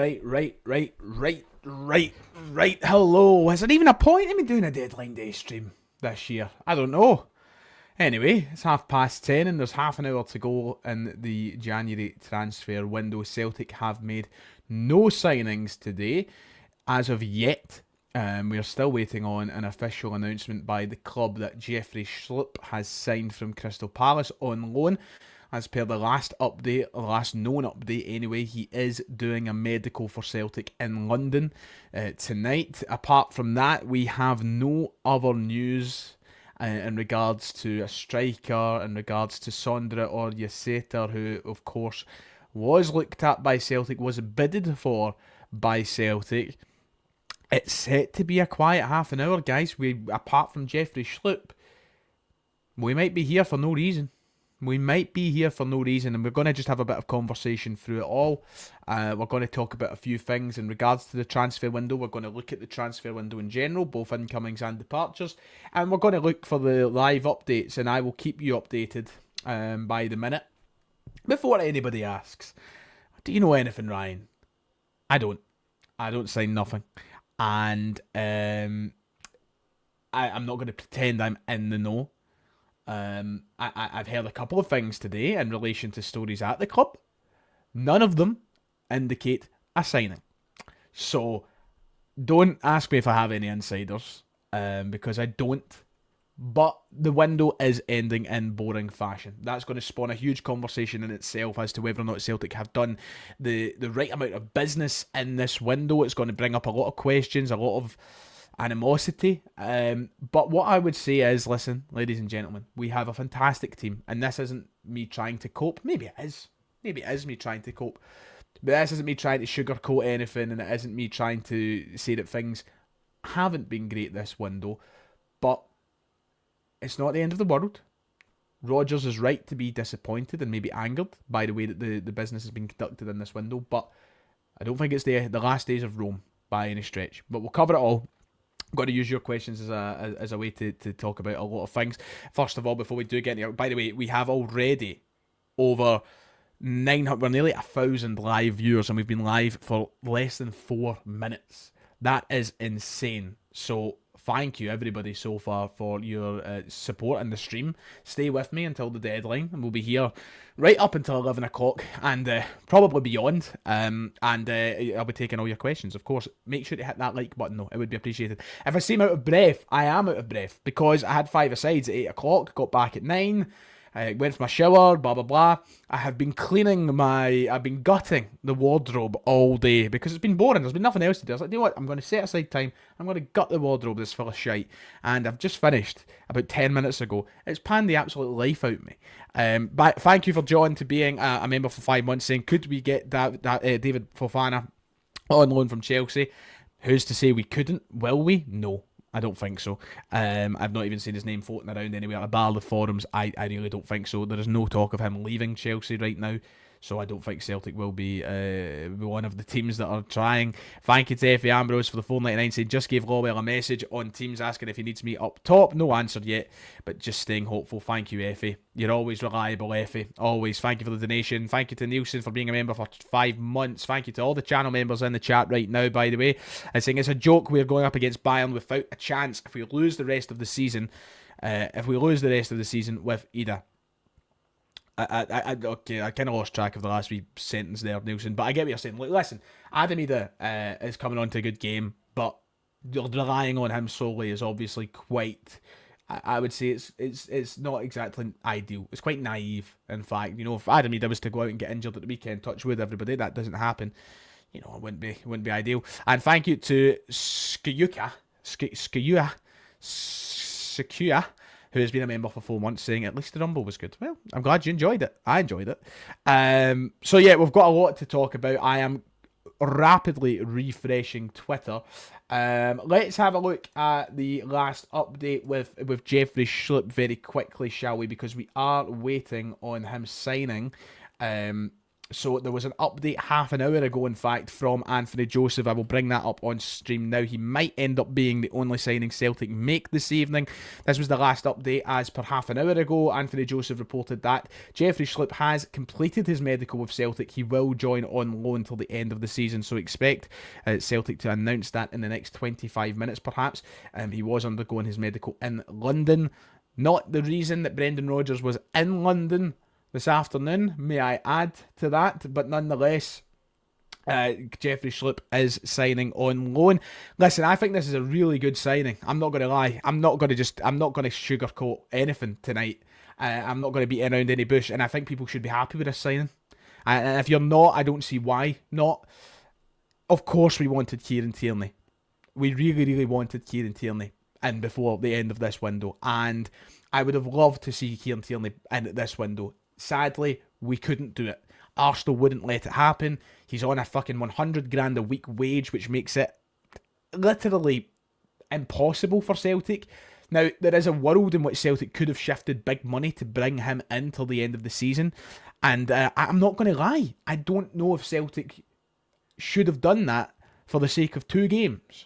Right. Hello. Is there even a point in me doing a deadline day stream this year? I don't know. Anyway, it's 10:30 and there's half an hour to go in the January transfer window. Celtic have made no signings today as of yet. We are still waiting on an official announcement by the club that Jeffrey Schlupp has signed from Crystal Palace on loan. As per the last update, or last known update anyway, he is doing a medical for Celtic in London tonight. Apart from that, we have no other news in regards to a striker, in regards to Sondra or Yaseter, who of course was looked at by Celtic, was bidded for by Celtic. It's set to be a quiet half an hour, guys. Apart from Jeffrey Schlupp, we might be here for no reason. And we're going to just have a bit of conversation through it all. We're going to talk about a few things in regards to the transfer window. We're going to look at the transfer window in general, both incomings and departures. And we're going to look for the live updates, and I will keep you updated by the minute. Before anybody asks, do you know anything, Ryan? I don't. I don't sign nothing. And I'm not going to pretend I'm in the know. I've heard a couple of things today in relation to stories at the club. None of them indicate a signing. So don't ask me if I have any insiders, because I don't. But the window is ending in boring fashion. That's going to spawn a huge conversation in itself as to whether or not Celtic have done the right amount of business in this window. It's going to bring up a lot of questions, a lot of animosity. But what I would say is, listen, ladies and gentlemen, we have a fantastic team, and this isn't me trying to cope. Maybe it is me trying to cope, but this isn't me trying to sugarcoat anything, and it isn't me trying to say that things haven't been great this window. But it's not the end of the world. Rodgers is right to be disappointed and maybe angered by the way that the business has been conducted in this window, but I don't think it's the last days of Rome by any stretch. But we'll cover it all. I'm going to use your questions as a way to talk about a lot of things. First of all, before we do get into it, by the way, we have already over 900, we're nearly 1,000 live viewers, and we've been live for less than 4 minutes. That is insane. So thank you everybody so far for your support in the stream. Stay with me until the deadline, and we'll be here right up until 11 o'clock and probably beyond. And I'll be taking all your questions, of course. Make sure to hit that like button though, it would be appreciated. If I seem out of breath, I am out of breath because I had 5-a-sides at 8 o'clock, got back at 9. I went for my shower, blah, blah, blah. I've been gutting the wardrobe all day because it's been boring. There's been nothing else to do. I was like, you know what? I'm going to set aside time. I'm going to gut the wardrobe that's full of shite. And I've just finished about 10 minutes ago. It's panned the absolute life out of me. But thank you for John to being a member for 5 months, saying, could we get David Fofana on loan from Chelsea? Who's to say we couldn't? Will we? No. I don't think so. I've not even seen his name floating around anywhere. Bar the forums, I really don't think so. There is no talk of him leaving Chelsea right now, so I don't think Celtic will be one of the teams that are trying. Thank you to Effie Ambrose for the $4.99 saying, just gave Lawwell a message on Teams asking if he needs me up top. No answer yet, but just staying hopeful. Thank you, Effie. You're always reliable, Effie. Always. Thank you for the donation. Thank you to Nielsen for being a member for 5 months. Thank you to all the channel members in the chat right now, by the way. I'm saying it's a joke we're going up against Bayern without a chance if we lose the rest of the season. With Ida. Okay, I kind of lost track of the last wee sentence there, Nielsen, but I get what you're saying. Look, listen, Adam Ida is coming on to a good game, but relying on him solely is obviously quite, I would say it's not exactly ideal. It's quite naive, in fact. You know, if Adam Ida was to go out and get injured at the weekend, touch wood, everybody, that doesn't happen. You know, it wouldn't be ideal. And thank you to Skiyua, who has been a member for 4 months, saying at least the Rumble was good. Well, I'm glad you enjoyed it. I enjoyed it. So yeah, we've got a lot to talk about. I am rapidly refreshing Twitter. Let's have a look at the last update with Jeffrey Schlupp very quickly, shall we? Because we are waiting on him signing. So there was an update half an hour ago, in fact, from Anthony Joseph. I will bring that up on stream now. He might end up being the only signing Celtic make this evening. This was the last update as per half an hour ago. Anthony Joseph reported that Jeffrey Schlupp has completed his medical with Celtic. He will join on loan till the end of the season, so expect Celtic to announce that in the next 25 minutes perhaps. He was undergoing his medical in London. Not the reason that Brendan Rodgers was in London this afternoon, may I add to that, but nonetheless, Jeffrey Schlupp is signing on loan. Listen, I think this is a really good signing. I'm not going to lie. I'm not going to sugarcoat anything tonight. I'm not going to beat around any bush, and I think people should be happy with this signing. And if you're not, I don't see why not. Of course, we wanted Kieran Tierney. We really, really wanted Kieran Tierney in before the end of this window, and I would have loved to see Kieran Tierney in at this window. Sadly, we couldn't do it. Arsenal wouldn't let it happen. He's on a fucking 100 grand a week wage, which makes it literally impossible for Celtic. Now, there is a world in which Celtic could have shifted big money to bring him in till the end of the season. And I'm not going to lie. I don't know if Celtic should have done that for the sake of 2 games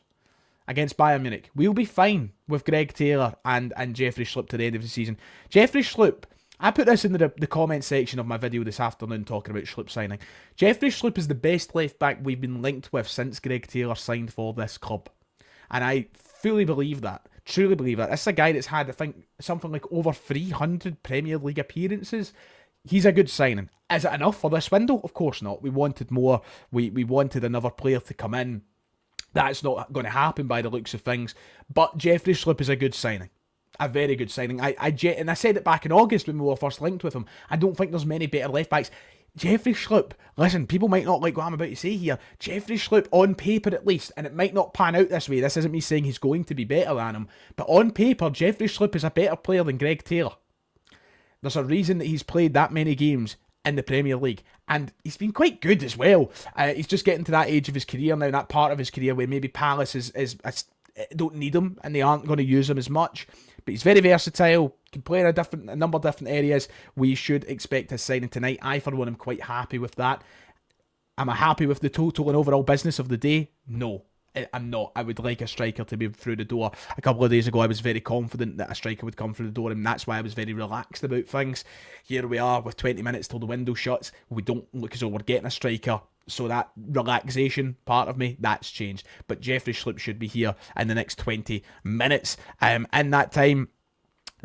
against Bayern Munich. We'll be fine with Greg Taylor and Jeffrey Schlupp to the end of the season. Jeffrey Schlupp, I put this in the comment section of my video this afternoon talking about Schlupp signing. Jeffrey Schlupp is the best left back we've been linked with since Greg Taylor signed for this club. And I fully believe that. Truly believe that. This is a guy that's had, I think, something like over 300 Premier League appearances. He's a good signing. Is it enough for this window? Of course not. We wanted more. We wanted another player to come in. That's not going to happen by the looks of things. But Jeffrey Schlupp is a good signing. A very good signing. And I said it back in August when we were first linked with him. I don't think there's many better left backs. Jeffrey Schlupp, listen, people might not like what I'm about to say here. Jeffrey Schlupp, on paper at least, and it might not pan out this way. This isn't me saying he's going to be better than him. But on paper, Jeffrey Schlupp is a better player than Greg Taylor. There's a reason that he's played that many games in the Premier League. And he's been quite good as well. He's just getting to that age of his career now, that part of his career where maybe Palace don't need him and they aren't going to use him as much. But he's very versatile, can play in a number of different areas. We should expect his signing tonight. I, for one, am quite happy with that. Am I happy with the total and overall business of the day? No, I'm not. I would like a striker to be through the door. A couple of days ago, I was very confident that a striker would come through the door, and that's why I was very relaxed about things. Here we are with 20 minutes till the window shuts. We don't look as though we're getting a striker. So that relaxation part of me, that's changed. But Jeffrey Schlupp should be here in the next 20 minutes. In that time,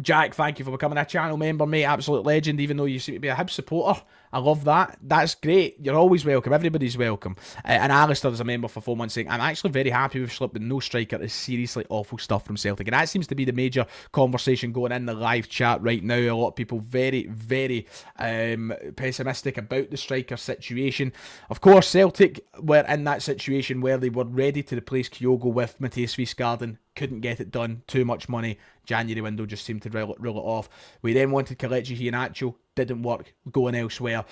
Jack, thank you for becoming a channel member, mate. Absolute legend, even though you seem to be a Hibs supporter. I love that. That's great. You're always welcome. Everybody's welcome. And Alistair is a member for 4 months saying, I'm actually very happy with Schlupp, but no striker is seriously awful stuff from Celtic. And that seems to be the major conversation going in the live chat right now. A lot of people very, very pessimistic about the striker situation. Of course, Celtic were in that situation where they were ready to replace Kyogo with Matthias Wiesgarden. Couldn't get it done. Too much money. January window just seemed to rule it off. We then wanted Kelechi Iheanacho. Didn't work. Going elsewhere.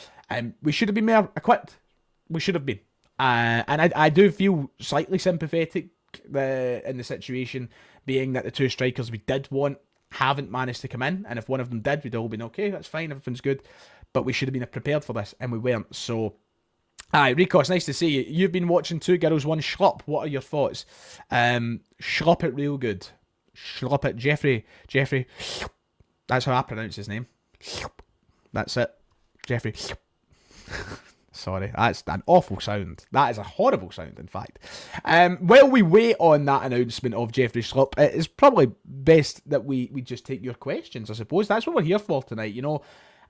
We should have been more equipped. We should have been. And I do feel slightly sympathetic in the situation, being that the 2 strikers we did want haven't managed to come in. And if one of them did, we'd all been okay. That's fine. Everything's good. But we should have been prepared for this, and we weren't. So, aye, Rico, it's nice to see you. You've been watching 2 Girls, 1 Schlupp. What are your thoughts? Schlupp it real good. Schlupp it. Jeffrey. That's how I pronounce his name. That's it. Jeffrey. Sorry, that's an awful sound. That is a horrible sound, in fact. While we wait on that announcement of Jeffrey Schlupp, it is probably best that we just take your questions, I suppose. That's what we're here for tonight, you know.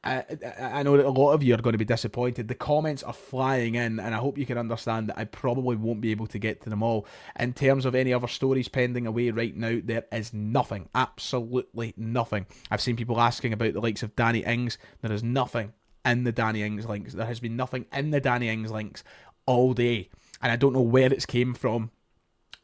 I know that a lot of you are going to be disappointed. The comments are flying in, and I hope you can understand that I probably won't be able to get to them all. In terms of any other stories pending away right now, there is nothing. Absolutely nothing. I've seen people asking about the likes of Danny Ings. There is nothing in the Danny Ings links. There has been nothing in the Danny Ings links all day, and I don't know where it's came from.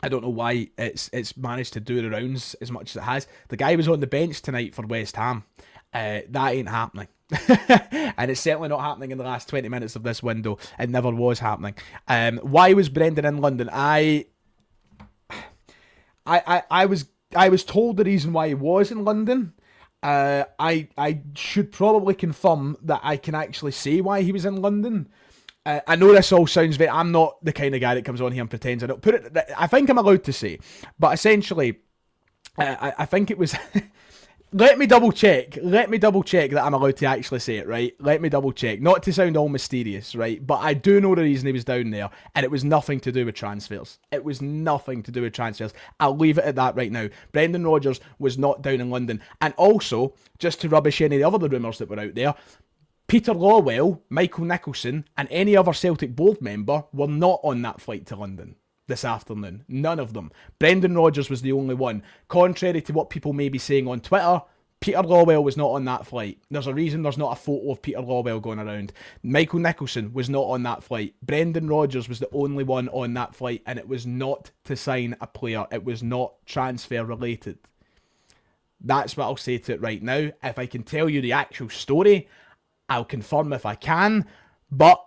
I don't know why it's managed to do the rounds as much as it has. The guy was on the bench tonight for West Ham. That ain't happening. And it's certainly not happening in the last 20 minutes of this window. It never was happening. Why was Brendan in London? I was told the reason why he was in London, I should probably confirm that I can actually say why he was in London. I know this all sounds very... I'm not the kind of guy that comes on here and pretends I don't. I think I'm allowed to say. But essentially, I think it was... Let me double check. Let me double check that I'm allowed to actually say it, right? Let me double check. Not to sound all mysterious, right? But I do know the reason he was down there, and it was nothing to do with transfers. It was nothing to do with transfers. I'll leave it at that right now. Brendan Rodgers was not down in London. And also, just to rubbish any of the other rumours that were out there, Peter Lawwell, Michael Nicholson, and any other Celtic board member were not on that flight to London this afternoon. None of them. Brendan Rodgers was the only one. Contrary to what people may be saying on Twitter, Peter Lawwell was not on that flight. There's a reason there's not a photo of Peter Lawwell going around. Michael Nicholson was not on that flight. Brendan Rodgers was the only one on that flight, and it was not to sign a player. It was not transfer related. That's what I'll say to it right now. If I can tell you the actual story, I'll confirm if I can, but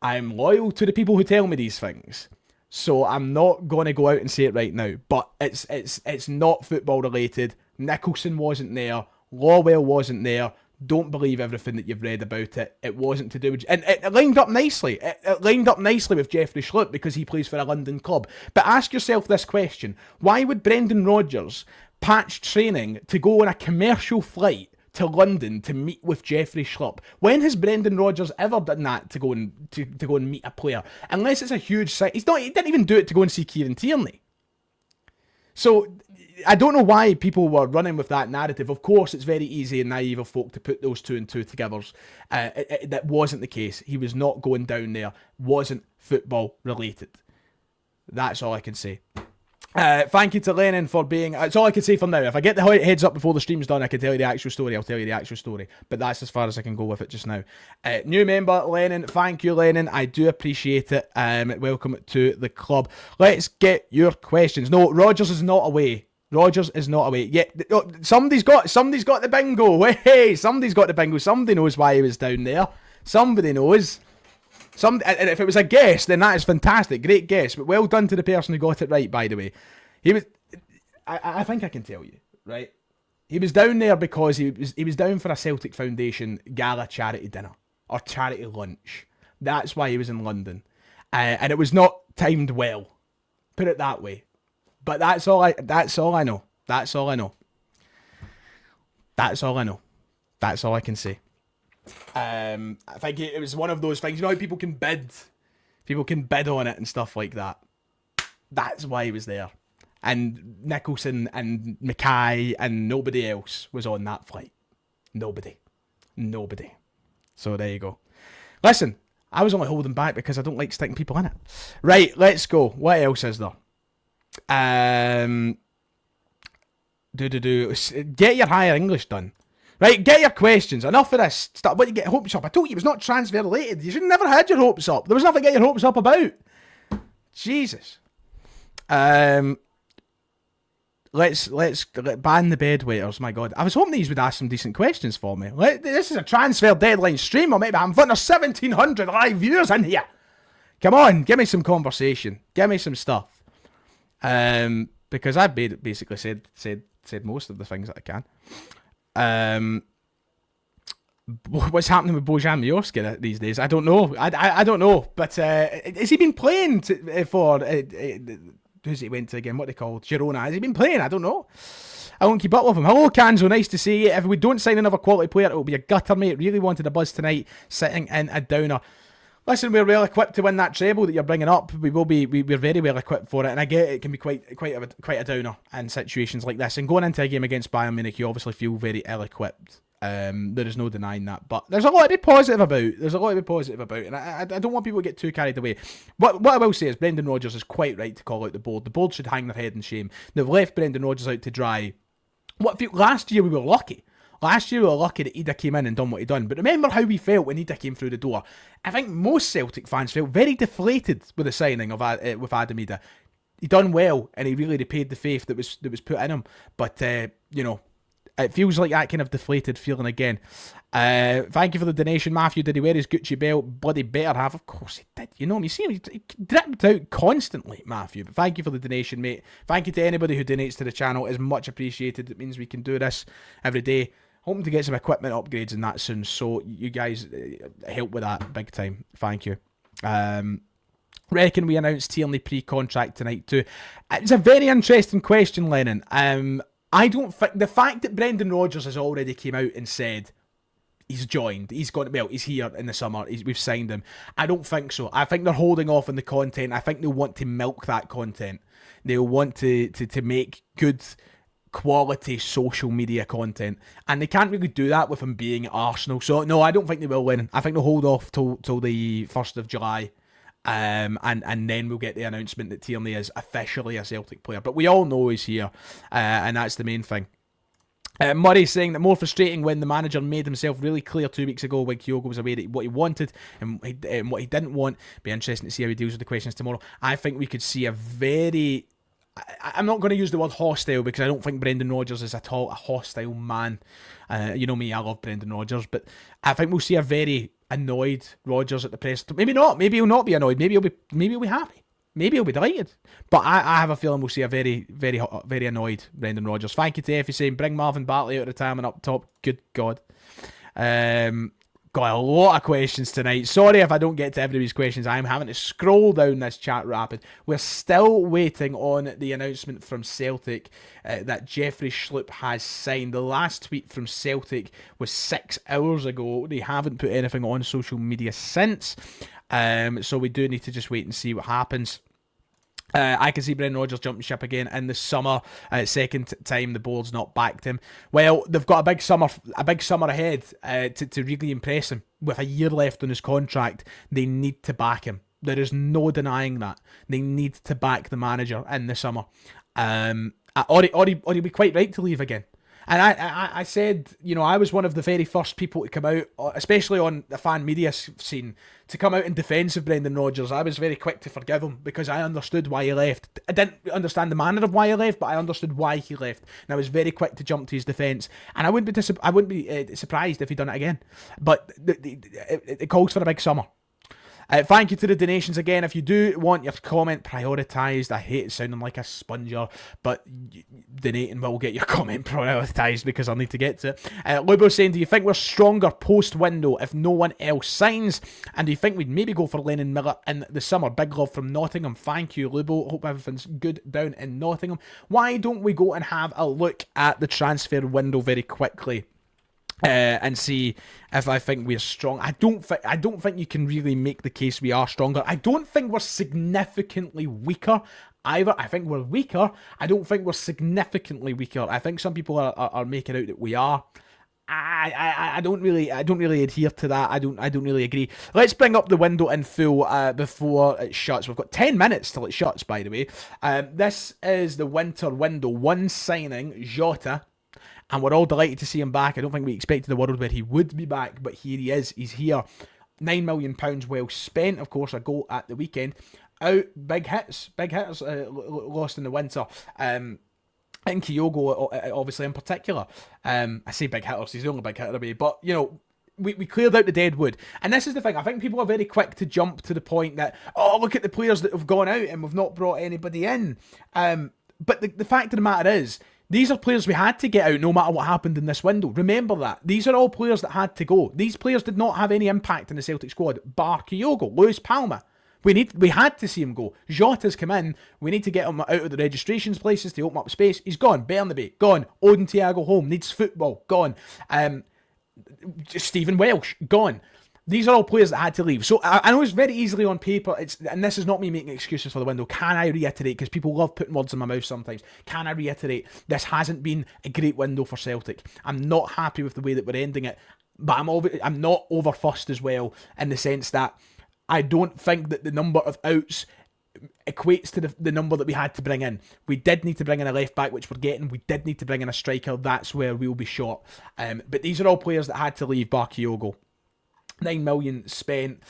I'm loyal to the people who tell me these things. So I'm not going to go out and say it right now, but it's not football related. Nicholson wasn't there. Lawwell wasn't there. Don't believe everything that you've read about it. It wasn't to do with... And it lined up nicely. It lined up nicely with Jeffrey Schlupp because he plays for a London club. But ask yourself this question. Why would Brendan Rodgers patch training to go on a commercial flight to London to meet with Jeffrey Schlupp? When has Brendan Rodgers ever done that to go and meet a player? Unless it's a huge site. He didn't even do it to go and see Kieran Tierney. So I don't know why people were running with that narrative. Of course, it's very easy and naive of folk to put those two and two together. That wasn't the case. He was not going down there. Wasn't football related. That's all I can say. Thank you to Lennon for being... It's all I can say for now. If I get the heads up before the stream's done, I can tell you the actual story. I'll tell you the actual story. But that's as far as I can go with it just now. New member, Lennon. Thank you, Lennon. I do appreciate it. Welcome to the club. Let's get your questions. No, Rodgers is not away. Rodgers is not away. Yeah, somebody's got the bingo. Hey, somebody's got the bingo. Somebody knows why he was down there. Somebody knows. And if it was a guess, then that is fantastic. Great guess. But well done to the person who got it right, by the way. He was... I think I can tell you, right? He was down there because he was down for a Celtic Foundation gala charity dinner. Or charity lunch. That's why he was in London. And it was not timed well. Put it that way. But that's all I know. That's all I know. That's all I know. That's all I can say. I think it was one of those things, you know how people can bid on it and stuff like that. That's why he was there. And Nicholson and Mackay and nobody else was on that flight. Nobody. So there you go. Listen, I was only holding back because I don't like sticking people in it. Right, let's go. What else is there? Get your higher English done. Right, get your questions. Enough of this stuff. What you get hopes up? I told you it was not transfer related. You should have never had your hopes up. There was nothing to get your hopes up about. Jesus. Let's ban the bedwetters. My God, I was hoping these would ask some decent questions for me. This is a transfer deadline stream, or maybe I'm in front of 1,700 live viewers in here. Come on, give me some conversation. Give me some stuff. Because I've basically said most of the things that I can. What's happening with Bojan Miovski these days? I don't know. I don't know. But has he been playing for who's he went to again? What they called Girona? Has he been playing? I don't know. I won't keep up with him. Hello, Kanzo. Nice to see you. If we don't sign another quality player, it will be a gutter, mate. Really wanted a buzz tonight, sitting in a downer. Listen, we're well equipped to win that treble that you're bringing up. We're very well equipped for it, and I get it can be quite a downer in situations like this. And going into a game against Bayern Munich, you obviously feel very ill-equipped. There is no denying that, but there's a lot to be positive about. And I don't want people to get too carried away. What I will say is Brendan Rodgers is quite right to call out the board. The board should hang their head in shame. They've left Brendan Rodgers out to dry. Last year we were lucky. Last year we were lucky that Ida came in and done what he done. But remember how we felt when Ida came through the door. I think most Celtic fans felt very deflated with the signing of with Adam Ida. He done well and he really repaid the faith that was put in him. But It feels like that kind of deflated feeling again. Thank you for the donation, Matthew. Did he wear his Gucci belt? Bloody better have. Of course he did. You know him. You see him. He dripped out constantly, Matthew. But thank you for the donation, mate. Thank you to anybody who donates to the channel. It's much appreciated. It means we can do this every day. Hoping to get some equipment upgrades and that soon. So you guys help with that big time. Thank you. Reckon we announced Tierney pre-contract tonight too? It's a very interesting question, Lennon. I don't think the fact that Brendan Rodgers has already came out and said he's joined, he's here in the summer, we've signed him. I don't think so. I think they're holding off on the content. I think they want to milk that content. They'll want to make good quality social media content, and they can't really do that with him being at Arsenal. So no, I don't think they will win. I think they'll hold off till the 1st of July. And then we'll get the announcement that Tierney is officially a Celtic player. But we all know he's here, and that's the main thing. Murray saying that more frustrating when the manager made himself really clear 2 weeks ago when Kyogo was aware that what he wanted and what he didn't want. Be interesting to see how he deals with the questions tomorrow. I think we could see a very... I'm not going to use the word hostile because I don't think Brendan Rodgers is at all a hostile man. You know me, I love Brendan Rodgers, but I think we'll see a very annoyed Rodgers at the press. Maybe not. Maybe he'll not be annoyed. Maybe he'll be happy. Maybe he'll be delighted. But I have a feeling we'll see a very, very, very annoyed Brendan Rodgers. Thank you to Effie saying bring Marvin Bartley out of retirement up top. Good God. Got a lot of questions tonight. Sorry if I don't get to everybody's questions. I'm having to scroll down this chat rapid. We're still waiting on the announcement from Celtic that Jeffrey Schlupp has signed. The last tweet from Celtic was 6 hours ago. They haven't put anything on social media since. So we do need to just wait and see what happens. I can see Brendan Rodgers jumping ship again in the summer. Second time the board's not backed him. Well, they've got a big summer ahead to really impress him. With a year left on his contract, they need to back him. There is no denying that. They need to back the manager in the summer. Or he'll be quite right to leave again. And I said, you know, I was one of the very first people to come out, especially on the fan media scene, to come out in defence of Brendan Rodgers. I was very quick to forgive him because I understood why he left. I didn't understand the manner of why he left, but I understood why he left. And I was very quick to jump to his defence. And I wouldn't be surprised if he'd done it again. But it calls for a big summer. Thank you to the donations again. If you do want your comment prioritised, I hate it sounding like a sponger, but donating will get your comment prioritised because I'll need to get to it. Lubo saying, do you think we're stronger post-window if no one else signs? And do you think we'd maybe go for Lennon Miller in the summer? Big love from Nottingham. Thank you, Lubo. Hope everything's good down in Nottingham. Why don't we go and have a look at the transfer window very quickly? And see if I think we're strong. I don't think you can really make the case we are stronger. I don't think we're significantly weaker either. I think we're weaker. I don't think we're significantly weaker. I think some people are making out that we are. I don't really adhere to that. I don't really agree. Let's bring up the window in full before it shuts. We've got 10 minutes till it shuts, by the way. This is the winter window. One signing, Jota. And we're all delighted to see him back. I don't think we expected a world where he would be back, but here he is. He's here. £9 million well spent. Of course, a goal at the weekend. Out, big hitters lost in the winter. And Kyogo, obviously, in particular. I say big hitters. He's the only big hitter away. But, you know, we cleared out the dead wood. And this is the thing. I think people are very quick to jump to the point that, oh, look at the players that have gone out and we've not brought anybody in. But the fact of the matter is, these are players we had to get out no matter what happened in this window. Remember that. These are all players that had to go. These players did not have any impact in the Celtic squad, bar Kyogo, Lewis Palmer. We had to see him go. Jota's come in. We need to get him out of the registrations places to open up space. He's gone. Bernabei, gone. Odin Thiago home. Needs football. Gone. Stephen Welsh, gone. These are all players that had to leave. So I know it's very easily on paper, and this is not me making excuses for the window. Can I reiterate, because people love putting words in my mouth sometimes, can I reiterate, this hasn't been a great window for Celtic. I'm not happy with the way that we're ending it, but I'm not overfussed as well, in the sense that I don't think that the number of outs equates to the number that we had to bring in. We did need to bring in a left back, which we're getting. We did need to bring in a striker. That's where we'll be short. But these are all players that had to leave, bar Kyogo. 9 million spent,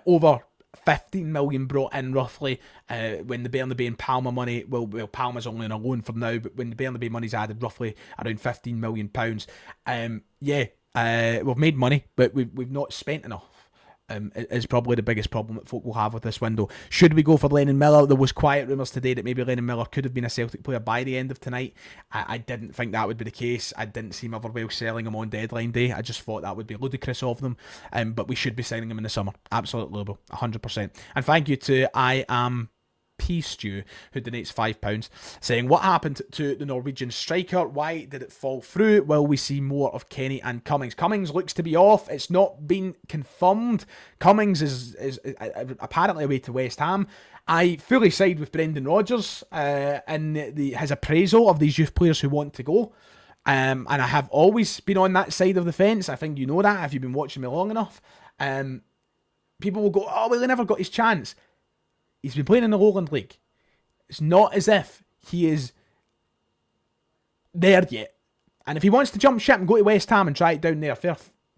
over 15 million brought in roughly when the Bernabeu and Palma money, well Palma's only on a loan for now, but when the Bernabeu money's added roughly around 15 million pounds, we've made money, but we've not spent enough. Is probably the biggest problem that folk will have with this window. Should we go for Lennon Miller? There was quiet rumours today that maybe Lennon Miller could have been a Celtic player by the end of tonight. I didn't think that would be the case. I didn't see Motherwell selling him on deadline day. I just thought that would be ludicrous of them. But we should be signing him in the summer. Absolutely, 100%. And thank you to I Am P Stew, who donates £5, saying, what happened to the Norwegian striker? Why did it fall through? Will we see more of Kenny and Cummings? Cummings looks to be off. It's not been confirmed. Cummings is apparently away to West Ham. I fully side with Brendan Rodgers in his appraisal of these youth players who want to go. And I have always been on that side of the fence. I think you know that if you've been watching me long enough. People will go, oh, well, he never got his chance. He's been playing in the Lowland League. It's not as if he is there yet. And if he wants to jump ship and go to West Ham and try it down there,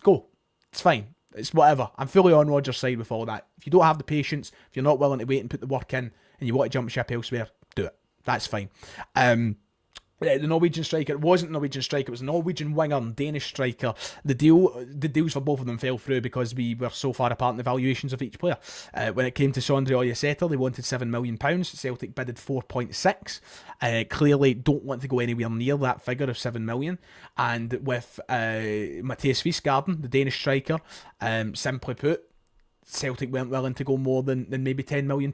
go. It's fine. It's whatever. I'm fully on Rodgers' side with all that. If you don't have the patience, if you're not willing to wait and put the work in, and you want to jump ship elsewhere, do it. That's fine. The Norwegian striker, it wasn't a Norwegian striker, it was a Norwegian winger and Danish striker. The deals for both of them fell through because we were so far apart in the valuations of each player. When it came to Sondre Oyaseta, they wanted £7 million. Celtic bidded 4.6. Clearly don't want to go anywhere near that figure of 7 million. And with Mathias Fiesgarden, the Danish striker, simply put, Celtic weren't willing to go more than maybe £10 million.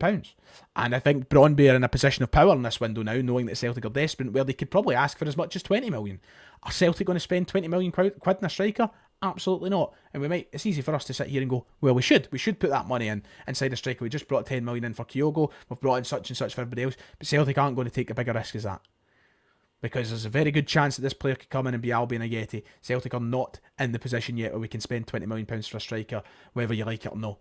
And I think Brøndby are in a position of power in this window now, knowing that Celtic are desperate, where they could probably ask for as much as 20 million. Are Celtic going to spend 20 million quid in a striker? Absolutely not. And it's easy for us to sit here and go, well, we should put that money in inside a striker. We just brought 10 million in for Kyogo, we've brought in such and such for everybody else, but Celtic aren't going to take a bigger risk as that. Because there's a very good chance that this player could come in and be Albion Ajeti. Celtic are not in the position yet where we can spend £20 million for a striker, whether you like it or no.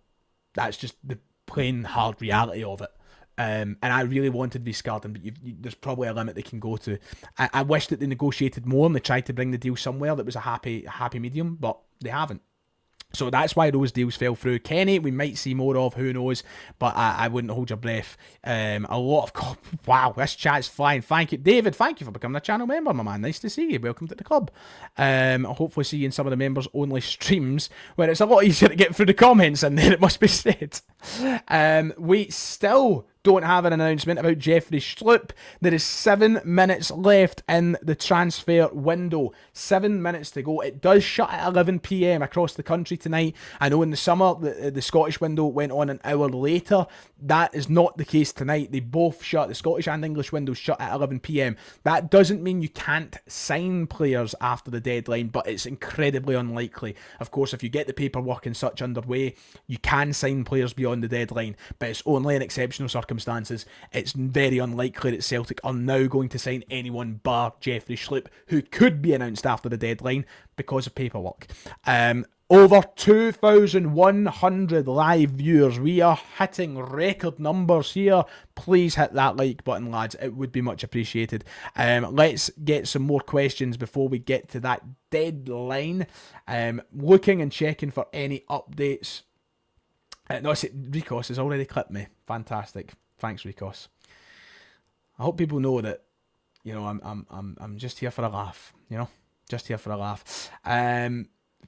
That's just the plain hard reality of it. And I really wanted Viscarden, but there's probably a limit they can go to. I wish that they negotiated more and they tried to bring the deal somewhere that was a happy medium, but they haven't. So that's why those deals fell through. Kenny, we might see more of, who knows, but I wouldn't hold your breath. A lot of... Wow, this chat's flying. Thank you. David, thank you for becoming a channel member, my man. Nice to see you. Welcome to the club. I'll hopefully see you in some of the members-only streams where it's a lot easier to get through the comments in there, it must be said. We still don't have an announcement about Jeffrey Schlupp. There is 7 minutes left in the transfer window. 7 minutes to go. It does shut at 11 PM across the country tonight. I know in the summer the Scottish window went on an hour later. That is not the case tonight. They both shut. The Scottish and English windows shut at 11 PM. That doesn't mean you can't sign players after the deadline, but it's incredibly unlikely. Of course, if you get the paperwork and such underway, you can sign players beyond the deadline, but it's only in exceptional circumstances. It's very unlikely that Celtic are now going to sign anyone bar Jeffrey Schlupp, who could be announced after the deadline because of paperwork. Over 2,100 live viewers. We are hitting record numbers here. Please hit that like button, lads. It would be much appreciated. Let's get some more questions before we get to that deadline. Looking and checking for any updates. No, Rikos has already clipped me. Fantastic. Thanks, Rikos. I hope people know that, you know, I'm just here for a laugh. You know, just here for a laugh.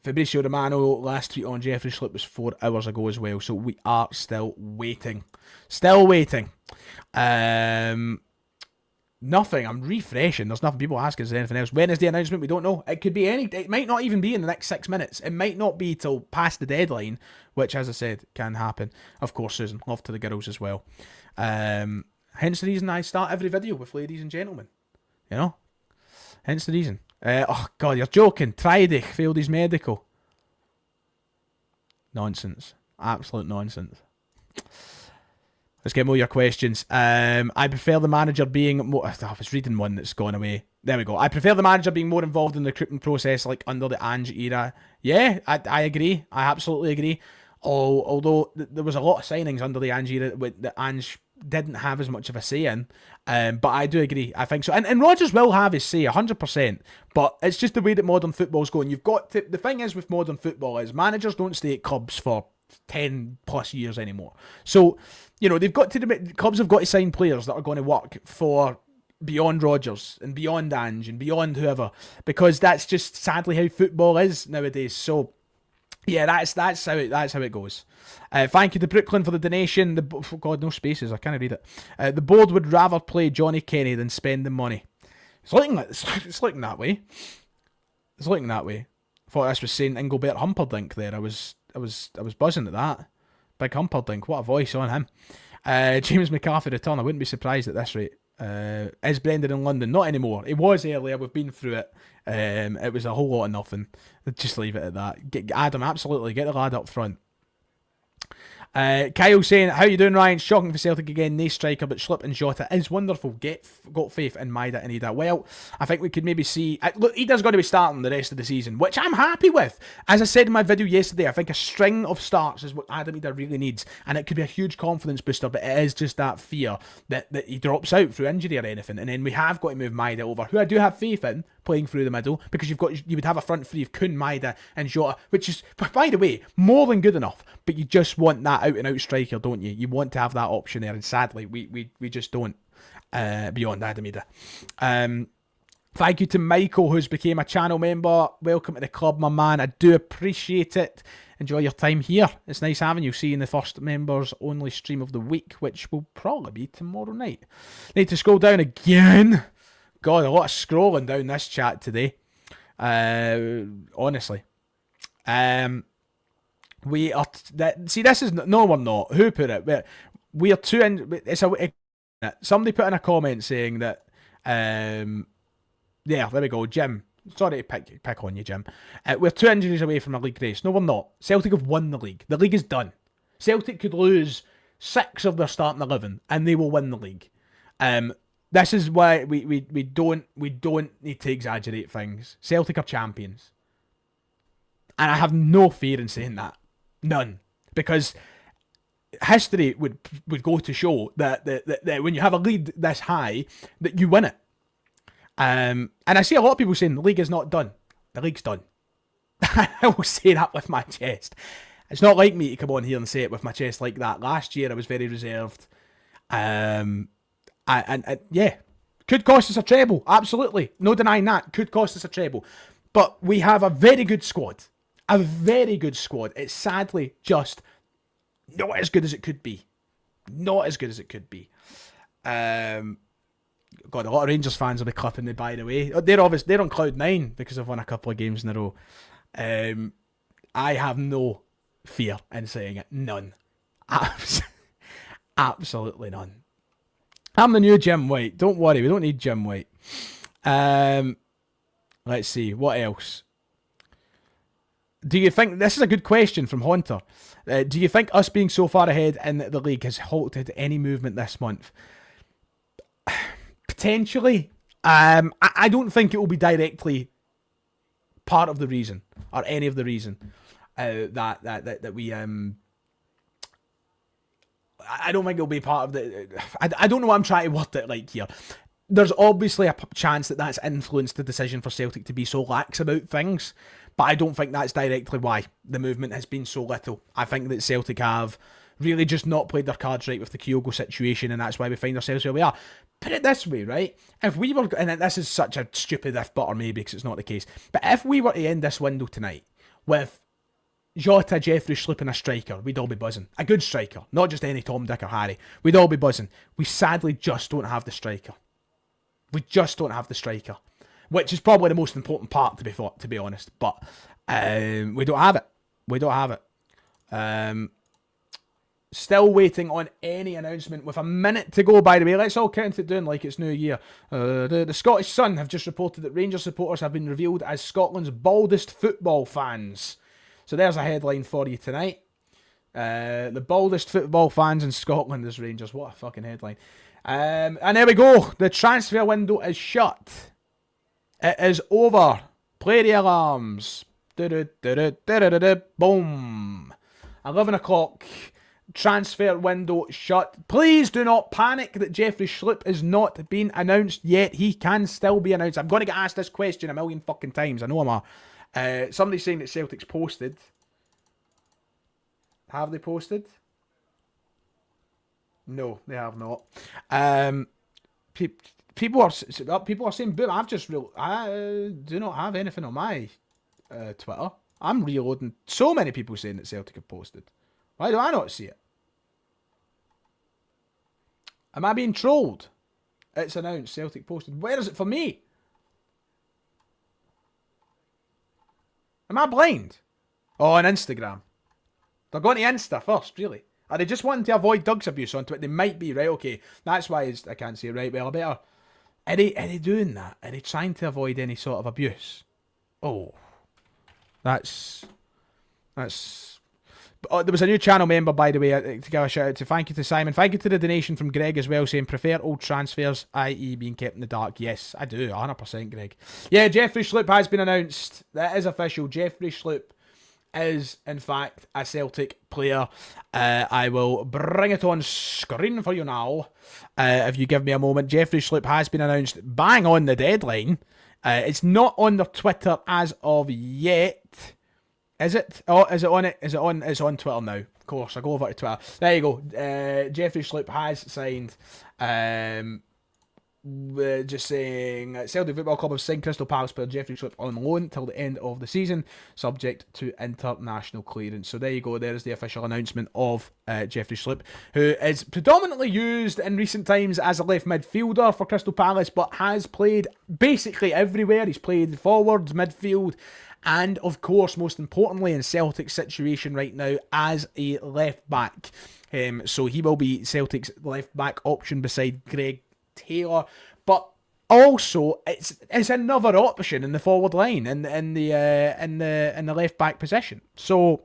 Fabrizio Romano, last tweet on Jeffrey Schlupp was 4 hours ago as well, so we are still waiting. Still waiting. Nothing. I'm refreshing. There's nothing. People asking, is there anything else? When is the announcement? We don't know. It could be any... It might not even be in the next 6 minutes. It might not be till past the deadline, which, as I said, can happen. Of course, Susan. Love to the girls as well. Hence the reason I start every video with ladies and gentlemen. You know? Hence the reason. Oh, God, you're joking. Tridich failed his medical. Nonsense. Absolute nonsense. Let's get more of your questions. I prefer the manager being more... I was reading one that's gone away. There we go. I prefer the manager being more involved in the recruitment process, like under the Ange era. Yeah, I agree. I absolutely agree. Although there was a lot of signings under the Ange era that Ange didn't have as much of a say in. But I do agree. I think so. And Rodgers will have his say, 100%. But it's just the way that modern football's going. You've got to... The thing is with modern football is managers don't stay at clubs for 10 plus years anymore. So, you know, clubs have got to sign players that are going to work for beyond Rodgers and beyond Ange and beyond whoever, because that's just sadly how football is nowadays. So, yeah, that's how it goes. Thank you to Brooklyn for the donation. Oh God, no spaces. I can't read it. The board would rather play Johnny Kenny than spend the money. It's looking that way. It's looking that way. I thought this was saying Engelbert Humperdinck there. I was buzzing at that. Big Humperdinck. What a voice on him. James McCarthy return. I wouldn't be surprised at this rate. Is Brendan in London? Not anymore. It was earlier. We've been through it. It was a whole lot of nothing. Just leave it at that. Adam, absolutely. Get the lad up front. Kyle saying, how you doing, Ryan? Shocking for Celtic again. No striker, but Schlupp and Jota is wonderful. Got faith in Maida and Ida. Well, I think we could maybe see... Look, Ida's going to be starting the rest of the season, which I'm happy with. As I said in my video yesterday, I think a string of starts is what Adam Ida really needs, and it could be a huge confidence booster, but it is just that fear that he drops out through injury or anything, and then we have got to move Maida over, who I do have faith in, playing through the middle, because you would have a front three of Kun, Maida and Jota, which is, by the way, more than good enough, but you just want that out-and-out striker, don't you? You want to have that option there, and sadly, we just don't, beyond Adamida. Thank you to Michael, who's became a channel member. Welcome to the club, my man. I do appreciate it. Enjoy your time here. It's nice having you. See you in the first members only stream of the week, which will probably be tomorrow night. Need to scroll down again. God, a lot of scrolling down this chat today. Honestly. We are... see, this is... No, we're not. Who put it? We are too... somebody put in a comment saying that... yeah, there we go. Jim. Sorry to pick on you, Jim. We're 2 injuries away from a league race. No, we're not. Celtic have won the league. The league is done. Celtic could lose 6 of their starting 11 and they will win the league. This is why we don't need to exaggerate things. Celtic are champions. And I have no fear in saying that. None. Because history would go to show that when you have a lead this high, that you win it. And I see a lot of people saying the league is not done. The league's done. I will say that with my chest. It's not like me to come on here and say it with my chest like that. Last year I was very reserved. And yeah, could cost us a treble. Absolutely. No denying that. Could cost us a treble. But we have a very good squad. A very good squad. It's sadly just not as good as it could be. Not as good as it could be. God, a lot of Rangers fans will be clipping me, by the way. They're on cloud 9 because I've won a couple of games in a row. I have no fear in saying it. None. Absolutely none. I'm the new Jim White. Don't worry, we don't need Jim White. Let's see, what else? Do you think, this is a good question from Hunter. Do you think us being so far ahead in the league has halted any movement this month? Potentially. I don't think it will be directly part of the reason, or any of the reason, that we... I don't think it'll be part of the... I don't know what I'm trying to word it like here. There's obviously a chance that that's influenced the decision for Celtic to be so lax about things, but I don't think that's directly why the movement has been so little. I think that Celtic have really just not played their cards right with the Kyogo situation, and that's why we find ourselves where we are. Put it this way, right? If we were... And this is such a stupid if, but, or maybe, because it's not the case. But if we were to end this window tonight with Jota, Jeffrey, Schlupp and a striker, we'd all be buzzing. A good striker, not just any Tom, Dick or Harry. We'd all be buzzing. We sadly just don't have the striker. We just don't have the striker, which is probably the most important part, to be honest. But we don't have it. We don't have it. Still waiting on any announcement with a minute to go, by the way. Let's all count it down like it's New Year. The Scottish Sun have just reported that Rangers supporters have been revealed as Scotland's baldest football fans. So there's a headline for you tonight. The baldest football fans in Scotland is Rangers. What a fucking headline. And there we go. The transfer window is shut. It is over. Play the alarms. Boom. 11 o'clock. Transfer window shut. Please do not panic that Jeffrey Schlupp is not being announced yet. He can still be announced. I'm going to get asked this question a million fucking times. I know I'm Somebody's saying that Celtic's posted. Have they posted? No, they have not. People are saying boom. I do not have anything on my Twitter. I'm reloading. So many people saying that Celtic have posted. Why do I not see it? Am I being trolled? It's announced Celtic posted. Where is it for me? Am I blind? Oh, on Instagram. They're going to Insta first, really. Are they just wanting to avoid Doug's abuse on Twitter? They might be, right? Okay. That's why I can't see it, right? Well, I better... Are they doing that? Are they trying to avoid any sort of abuse? Oh. That's... Oh, there was a new channel member, by the way, to give a shout out to. Thank you to Simon. Thank you to the donation from Greg as well, saying prefer old transfers, i.e. being kept in the dark. Yes, I do, 100%, Greg. Yeah, Jeffrey Schlupp has been announced. That is official. Jeffrey Schlupp is, in fact, a Celtic player. I will bring it on screen for you now, if you give me a moment. Jeffrey Schlupp has been announced bang on the deadline. It's not on their Twitter as of yet. Is it? Oh, is it on it? Is it on? It's on Twitter now. Of course, I go over to Twitter. There you go. Jeffrey Schlupp has signed. Just saying, Celtic Football Club have signed Crystal Palace player Jeffrey Schlupp on loan till the end of the season, subject to international clearance. So there you go. There is the official announcement of Jeffrey Schlupp, who is predominantly used in recent times as a left midfielder for Crystal Palace, but has played basically everywhere. He's played forward, midfield, and of course, most importantly, in Celtic's situation right now, as a left back. So he will be Celtic's left back option beside Greg Taylor, but also it's another option in the forward line and in the left back position. So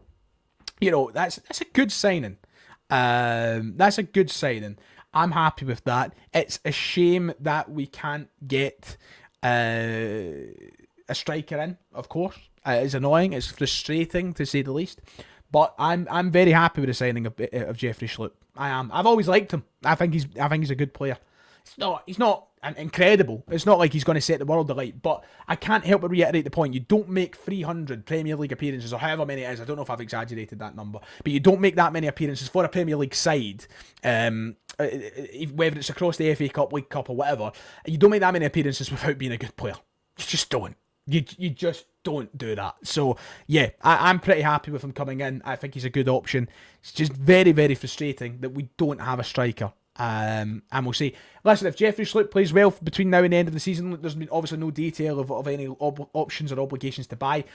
you know that's a good signing. That's a good signing. I'm happy with that. It's a shame that we can't get a striker in. Of course, it's annoying. It's frustrating to say the least. But I'm very happy with the signing of Jeffrey Schlupp. I am. I've always liked him. I think he's a good player. He's not incredible. It's not like he's going to set the world alight, but I can't help but reiterate the point. You don't make 300 Premier League appearances, or however many it is. I don't know if I've exaggerated that number, but you don't make that many appearances for a Premier League side, whether it's across the FA Cup, League Cup, or whatever. You don't make that many appearances without being a good player. You just don't. You just don't do that. So, yeah, I'm pretty happy with him coming in. I think he's a good option. It's just very, very frustrating that we don't have a striker. And we'll see. Listen, if Jeffrey Schlupp plays well between now and the end of the season, there's obviously no detail of any options or obligations to buy.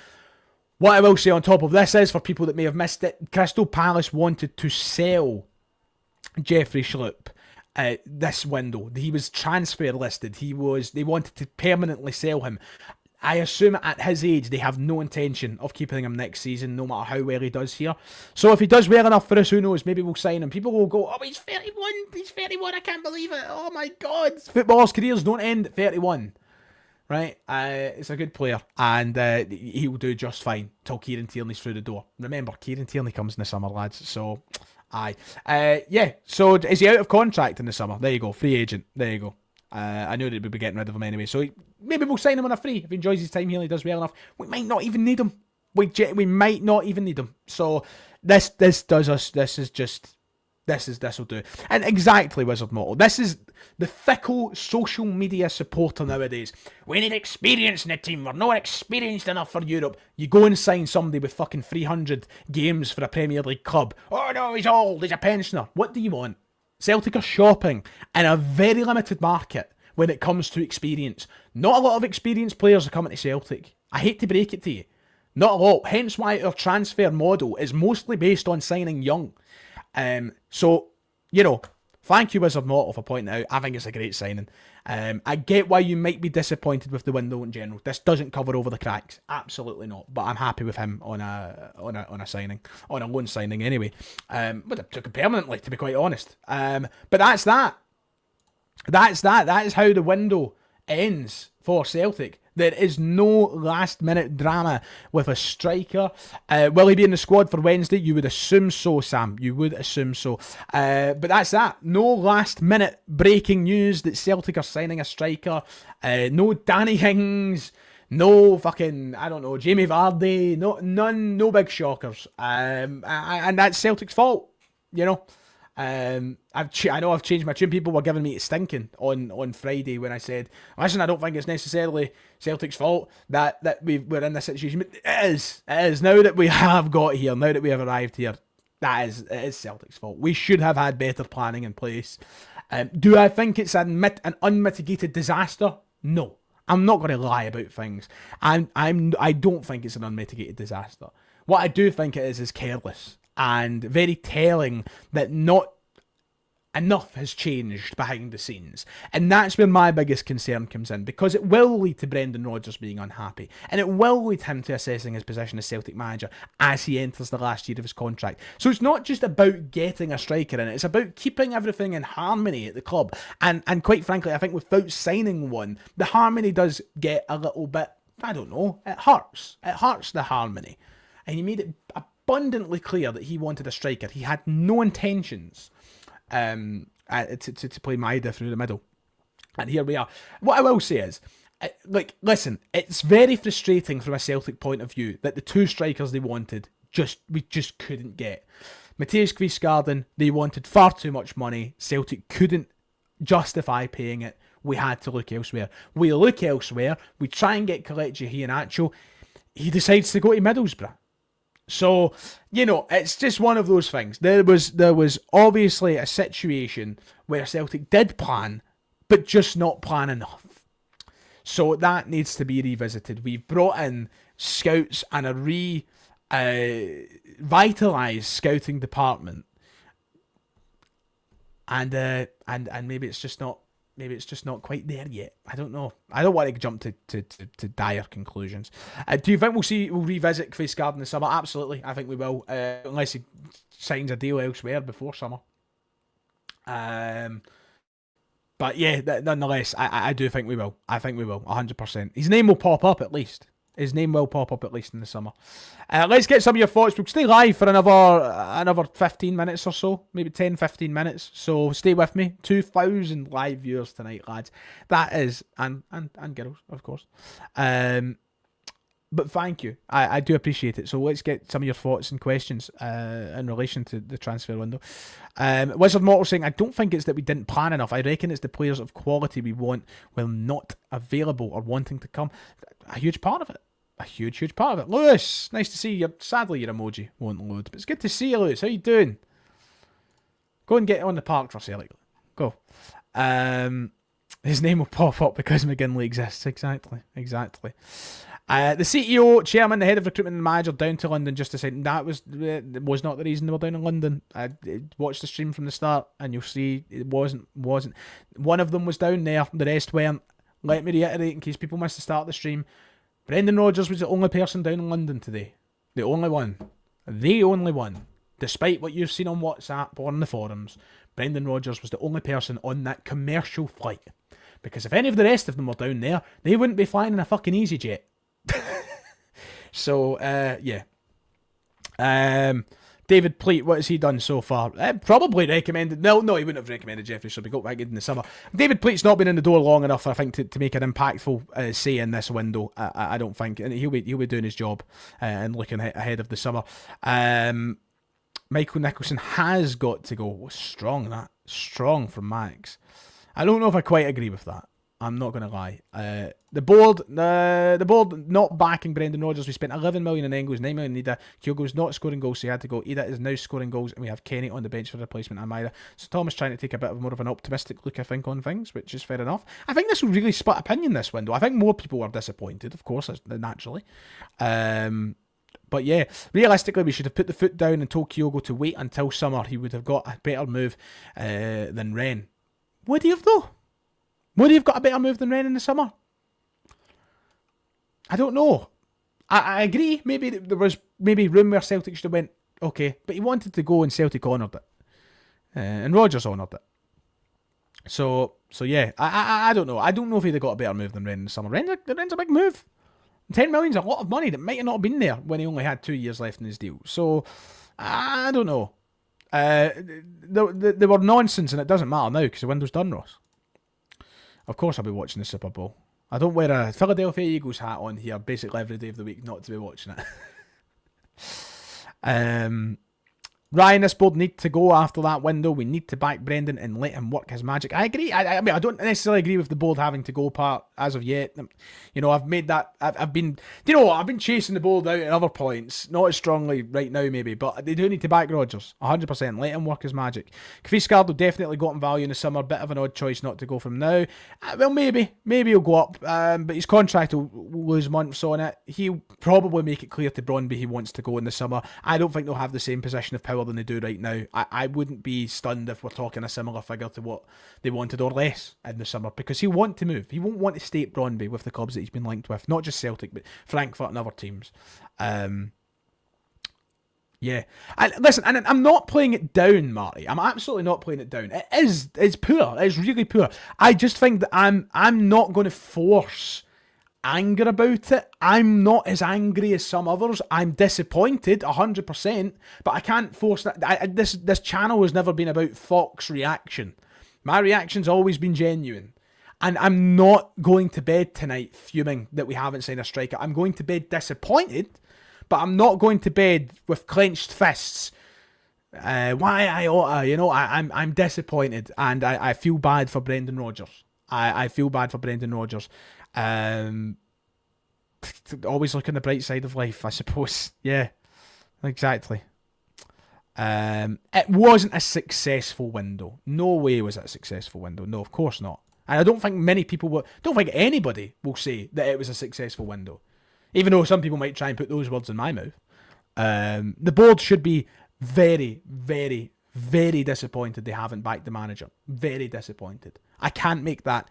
What I will say on top of this is, for people that may have missed it, Crystal Palace wanted to sell Jeffrey Schlupp this window. He was transfer listed. They wanted to permanently sell him. I assume at his age, they have no intention of keeping him next season, no matter how well he does here. So if he does well enough for us, who knows, maybe we'll sign him. People will go, oh, he's 31, I can't believe it, oh my God. Footballers' careers don't end at 31, right? It's a good player, and he will do just fine till Kieran Tierney's through the door. Remember, Kieran Tierney comes in the summer, lads, so aye. Yeah, so is he out of contract in the summer? There you go, free agent, there you go. I knew that we'd be getting rid of him anyway, so maybe we'll sign him on a free. If he enjoys his time here and he does well enough, we might not even need him. We might not even need him. So this will do. And exactly, Wizard Motto. This is the fickle social media supporter nowadays. We need experience in the team. We're not experienced enough for Europe. You go and sign somebody with fucking 300 games for a Premier League club. Oh no, he's old. He's a pensioner. What do you want? Celtic are shopping in a very limited market when it comes to experience. Not a lot of experienced players are coming to Celtic. I hate to break it to you. Not a lot. Hence why our transfer model is mostly based on signing young. So, you know, thank you, Wizard Mortal, for pointing out. I think it's a great signing. I get why you might be disappointed with the window in general. This doesn't cover over the cracks. Absolutely not. But I'm happy with him on a signing. On a loan signing anyway. But I took it permanently, to be quite honest. But that's that. That is how the window ends for Celtic. There is no last minute drama with a striker. Will he be in the squad for Wednesday? You would assume so, Sam. You would assume so. But that's that. No last minute breaking news that Celtic are signing a striker. No Danny Ings. No fucking, I don't know, Jamie Vardy, no big shockers. And that's Celtic's fault, you know. I know I've changed my tune. People were giving me stinking on Friday when I said, listen, I don't think it's necessarily Celtic's fault that we're in this situation. But it is. Now that we have got here, now that we have arrived here, it is Celtic's fault. We should have had better planning in place. Do I think it's an unmitigated disaster? No. I'm not going to lie about things. I don't think it's an unmitigated disaster. What I do think it is careless and very telling that not enough has changed behind the scenes. And that's where my biggest concern comes in, because it will lead to Brendan Rodgers being unhappy, and it will lead him to assessing his position as Celtic manager as he enters the last year of his contract. So it's not just about getting a striker in, it's about keeping everything in harmony at the club. And quite frankly, I think without signing one, the harmony does get a little bit, I don't know, it hurts. It hurts the harmony. And he made it abundantly clear that he wanted a striker. He had no intentions to play Maeda through the middle. And here we are. What I will say is, listen, it's very frustrating from a Celtic point of view that the two strikers they wanted, we just couldn't get. Matthias Kvisgaarden, they wanted far too much money. Celtic couldn't justify paying it. We had to look elsewhere. We look elsewhere. We try and get Kelechi Iheanacho. He decides to go to Middlesbrough. So, you know, it's just one of those things. There was obviously a situation where Celtic did plan, but just not plan enough. So that needs to be revisited. We've brought in scouts and a revitalised scouting department. And maybe it's just not quite there yet. I don't know. I don't want to jump to dire conclusions. Do you think we'll revisit Kvisgaarden this summer? Absolutely. I think we will, unless he signs a deal elsewhere before summer. But yeah, nonetheless, I do think we will. I think we will, 100%. His name will pop up at least. His name will pop up at least in the summer. Let's get some of your thoughts. We'll stay live for another 15 minutes or so. Maybe 10, 15 minutes. So stay with me. 2,000 live viewers tonight, lads. That is, and girls, of course. But thank you. I do appreciate it. So let's get some of your thoughts and questions in relation to the transfer window. Wizard Mortal saying, I don't think it's that we didn't plan enough. I reckon it's the players of quality we want while not available or wanting to come. A huge part of it. A huge part of it. Lewis, nice to see you. Sadly, your emoji won't load. But it's good to see you, Lewis. How you doing? Go and get on the park for Celtic. Go. His name will pop up because McGinley exists. Exactly. The CEO, chairman, the head of recruitment and manager down to London just to say that was not the reason they were down in London. I watched the stream from the start and you'll see it wasn't. One of them was down there, the rest weren't. Let me reiterate in case people missed the start of the stream. Brendan Rodgers was the only person down in London today. The only one. Despite what you've seen on WhatsApp or on the forums, Brendan Rodgers was the only person on that commercial flight. Because if any of the rest of them were down there, they wouldn't be flying in a fucking EasyJet. So, yeah. David Pleat, what has he done so far? Probably recommended. No, he wouldn't have recommended Jeffrey, so we got back in the summer. David Pleat's not been in the door long enough, I think, to make an impactful say in this window. I don't think, and he'll be doing his job and looking ahead of the summer. Michael Nicholson has got to go. Strong from Max. I don't know if I quite agree with that. I'm not going to lie. The board not backing Brendan Rodgers. We spent 11 million on Engels, 9 million on Ida. Kyogo's not scoring goals, so he had to go. Ida is now scoring goals, and we have Kenny on the bench for replacement Amira. So Thomas trying to take a bit more of an optimistic look, I think, on things, which is fair enough. I think this will really split opinion this window. I think more people were disappointed, of course, naturally. But yeah, realistically, we should have put the foot down and told Kyogo to wait until summer. He would have got a better move than Ren. Would he have, though? Would he have got a better move than Ren in the summer? I don't know. I agree. Maybe there was room where Celtic should have went, okay. But he wanted to go and Celtic honoured it. And Rodgers honoured it. So yeah. I don't know. I don't know if he'd have got a better move than Ren in the summer. Ren's a big move. 10 million's a lot of money that might have not been there when he only had 2 years left in his deal. So, I don't know. They were nonsense and it doesn't matter now because the window's done, Ross. Of course I'll be watching the Super Bowl. I don't wear a Philadelphia Eagles hat on here basically every day of the week not to be watching it. Ryan, this board need to go after that window. We need to back Brendan and let him work his magic. I agree. I mean, I don't necessarily agree with the board having to go part as of yet. You know, I've made that. I've been. Do you know what? I've been chasing the board out at other points. Not as strongly right now, maybe, but they do need to back Rodgers 100%. Let him work his magic. Cafiscardo definitely got in value in the summer. Bit of an odd choice not to go from now. Well, maybe he'll go up, but his contract will lose months on it. He'll probably make it clear to Brøndby he wants to go in the summer. I don't think they'll have the same position of power than they do right now. I wouldn't be stunned if we're talking a similar figure to what they wanted or less in the summer, because he'll want to move. He won't want to stay at Brøndby with the clubs that he's been linked with, not just Celtic, but Frankfurt and other teams. Yeah. Listen, and I'm not playing it down, Marty. I'm absolutely not playing it down. It's poor. It's really poor. I just think that I'm not going to force anger about it. I'm not as angry as some others. I'm disappointed 100%, but I can't force that. This channel has never been about Fox reaction. My reaction's always been genuine, and I'm not going to bed tonight fuming that we haven't signed a striker. I'm going to bed disappointed, but I'm not going to bed with clenched fists. Why Iota? You know, I'm disappointed, and I feel bad for Brendan Rodgers. I feel bad for Brendan Rodgers. Always look on the bright side of life, I suppose. Yeah, exactly. It wasn't a successful window. No way was it a successful window. No, of course not. And I don't think many people will. Don't think anybody will say that it was a successful window, even though some people might try and put those words in my mouth. The board should be very, very, very disappointed they haven't backed the manager. Very disappointed. I can't make that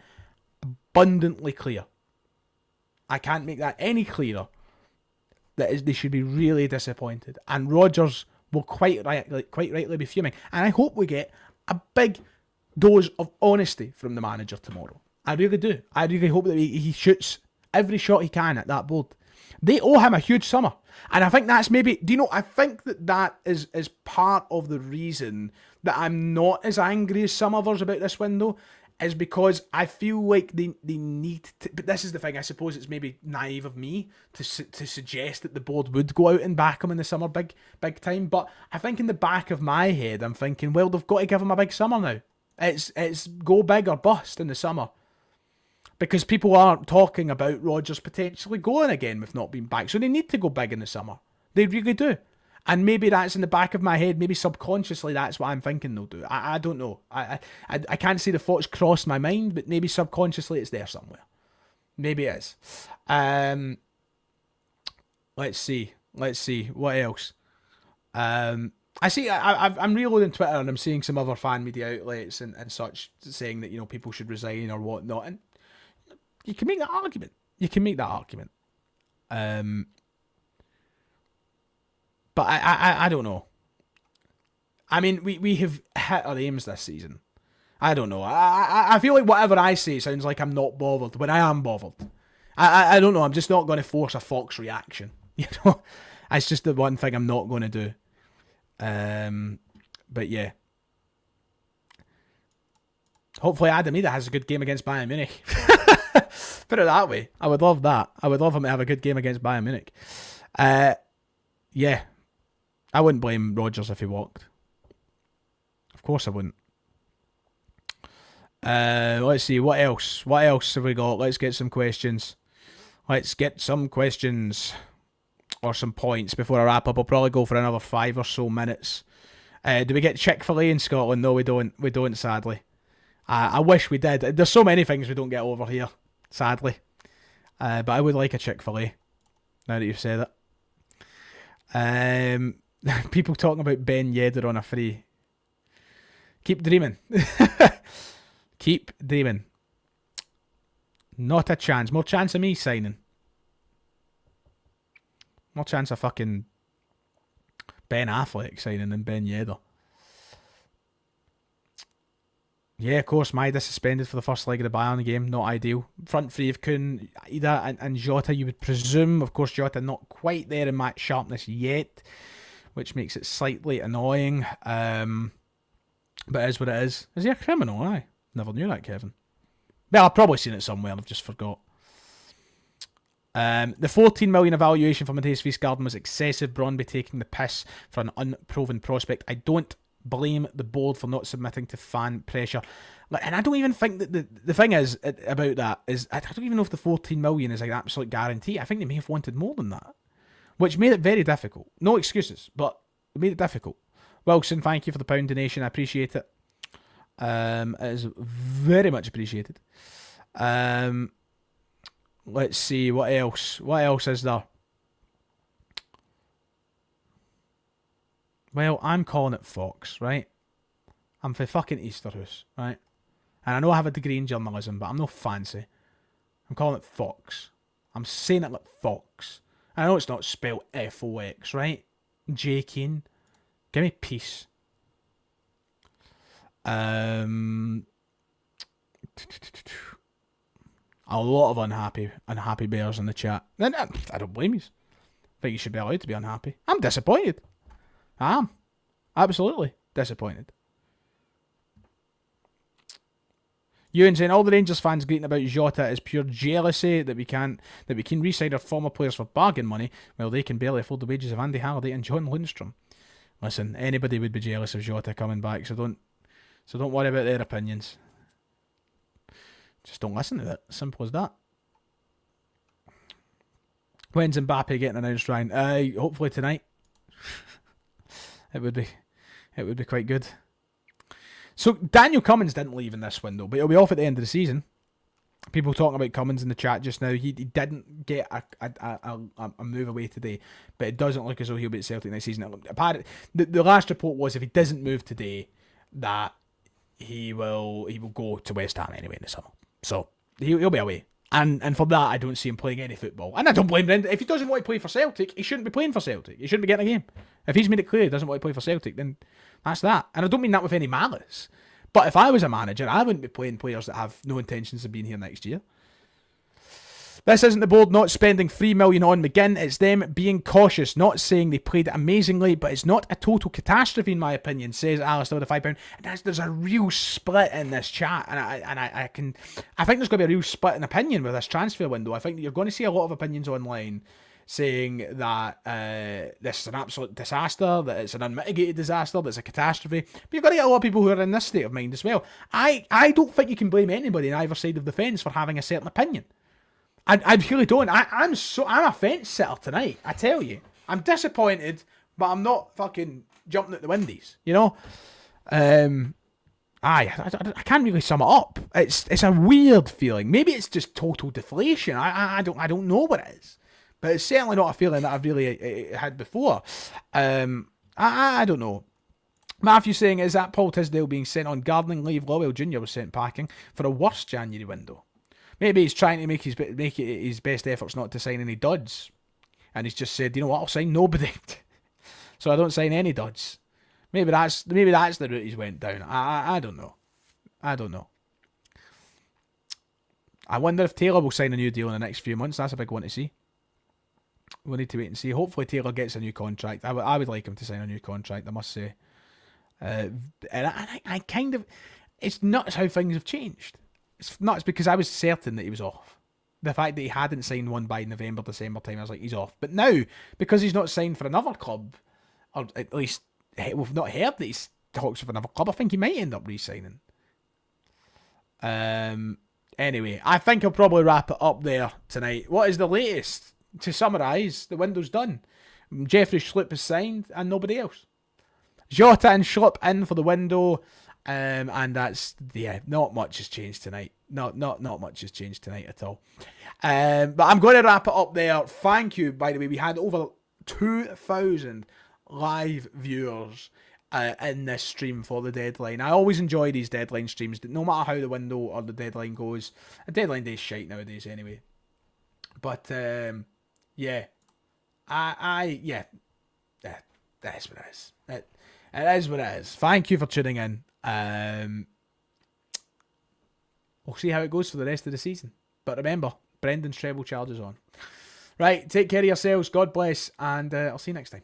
abundantly clear. I can't make that any clearer. They should be really disappointed. And Rodgers will quite rightly be fuming. And I hope we get a big dose of honesty from the manager tomorrow. I really do. I really hope that he shoots every shot he can at that board. They owe him a huge summer. And I think that's maybe... Do you know, I think that is part of the reason that I'm not as angry as some others about this window, is because I feel like they need to... But this is the thing, I suppose it's maybe naive of me to suggest that the board would go out and back him in the summer big time, but I think in the back of my head, I'm thinking, well, they've got to give him a big summer now. It's go big or bust in the summer. Because people aren't talking about Rodgers potentially going again with not being back, so they need to go big in the summer. They really do. And maybe that's in the back of my head. Maybe subconsciously that's what I'm thinking they'll do. I don't know. I can't say the thoughts crossed my mind, but maybe subconsciously it's there somewhere. Maybe it is. Let's see. What else? I see. I'm reloading Twitter and I'm seeing some other fan media outlets and such saying that, you know, people should resign or whatnot. And you can make that argument. But I don't know. I mean, we have hit our aims this season. I don't know. I feel like whatever I say sounds like I'm not bothered when I am bothered. I don't know. I'm just not going to force a Fox reaction. You know, it's just the one thing I'm not going to do. But yeah. Hopefully Adamida has a good game against Bayern Munich. Put it that way. I would love that. I would love him to have a good game against Bayern Munich. Yeah. I wouldn't blame Rodgers if he walked. Of course I wouldn't. Let's see. What else? What else have we got? Let's get some questions. Or some points before I wrap up. I'll probably go for another 5 or so minutes. Do we get Chick-fil-A in Scotland? No, we don't. We don't, sadly. I wish we did. There's so many things we don't get over here, sadly. But I would like a Chick-fil-A, now that you've said it. People talking about Ben Yedder on a free. Keep dreaming. Keep dreaming. Not a chance. More chance of me signing. More chance of fucking Ben Affleck signing than Ben Yedder. Yeah, of course, Maida suspended for the first leg of the Bayern game. Not ideal. Front three of Kuhn, Ida and Jota, you would presume. Of course, Jota not quite there in match sharpness yet, which makes it slightly annoying. But it is what it is. Is he a criminal? Never knew that, Kevin. Well, I've probably seen it somewhere. I've just forgot. The 14 million evaluation for Mateus Garden was excessive. Brøndby taking the piss for an unproven prospect. I don't blame the board for not submitting to fan pressure. And I don't even think that the thing is about that is I don't even know if the 14 million is like an absolute guarantee. I think they may have wanted more than that, which made it very difficult. No excuses, but it made it difficult. Wilson, thank you for the pound donation. I appreciate it. It is very much appreciated. Let's see, what else? What else is there? Well, I'm calling it Fox, right? I'm for fucking Easterhouse, right? And I know I have a degree in journalism, but I'm no fancy. I'm calling it Fox. I'm saying it like Fox. I know it's not spelled F-O-X, right? J. Keane. Give me peace. A lot of unhappy bears in the chat. And I don't blame you. I think you should be allowed to be unhappy. I'm disappointed. I am. Absolutely disappointed. Ewan saying all the Rangers fans greeting about Jota is pure jealousy that we can re-sign our former players for bargain money while they can barely afford the wages of Andy Halliday and John Lundstrom. Listen, anybody would be jealous of Jota coming back, so don't worry about their opinions. Just don't listen to it. Simple as that. When's Mbappe getting announced, Ryan? Hopefully tonight. It would be quite good. So Daniel Cummins didn't leave in this window, but he'll be off at the end of the season. People talking about Cummins in the chat just now. He didn't get a move away today, but it doesn't look as though he'll be at Celtic next season. Apparently, the last report was if he doesn't move today, that he will go to West Ham anyway in the summer. So he'll be away. And for that, I don't see him playing any football. And I don't blame him. If he doesn't want to play for Celtic, he shouldn't be playing for Celtic. He shouldn't be getting a game. If he's made it clear he doesn't want to play for Celtic, then that's that. And I don't mean that with any malice. But if I was a manager, I wouldn't be playing players that have no intentions of being here next year. This isn't the board not spending $3 million on McGinn. It's them being cautious, not saying they played amazingly, but it's not a total catastrophe in my opinion, says Alistair with a £5. And there's a real split in this chat, and I think there's going to be a real split in opinion with this transfer window. I think that you're going to see a lot of opinions online saying that this is an absolute disaster, that it's an unmitigated disaster, that it's a catastrophe. But you've got to get a lot of people who are in this state of mind as well. I don't think you can blame anybody on either side of the fence for having a certain opinion. I really don't. I'm a fence sitter tonight. I tell you, I'm disappointed, but I'm not fucking jumping at the windies. You know, I can't really sum it up. It's a weird feeling. Maybe it's just total deflation. I don't know what it is, but it's certainly not a feeling that I've really had before. I don't know. Matthew saying, is that Paul Tisdale being sent on gardening leave? Lowell Jr. was sent packing for a worse January window. Maybe he's trying to make his best efforts not to sign any duds. And he's just said, you know what, I'll sign nobody. So I don't sign any duds. Maybe that's the route he's went down. I don't know. I wonder if Taylor will sign a new deal in the next few months. That's a big one to see. We'll need to wait and see. Hopefully Taylor gets a new contract. I would like him to sign a new contract, I must say. And I kind of... It's nuts how things have changed. It's nuts because I was certain that he was off. The fact that he hadn't signed one by November, December time, I was like, he's off. But now, because he's not signed for another club, or at least we've not heard that he's talks with another club, I think he might end up re-signing. Anyway, I think I'll probably wrap it up there tonight. What is the latest? To summarise, the window's done. Jeffrey Schlupp is signed and nobody else. Jota and Schlupp in for the window. And that's, not much has changed tonight. Not much has changed tonight at all. But I'm going to wrap it up there. Thank you, by the way. We had over 2,000 live viewers in this stream for the deadline. I always enjoy these deadline streams, no matter how the window or the deadline goes. A deadline day is shite nowadays anyway. But, yeah. That is what it is. It is what it is. Thank you for tuning in. We'll see how it goes for the rest of the season. But remember, Brendan's treble charge is on. Right, take care of yourselves. God bless. And I'll see you next time.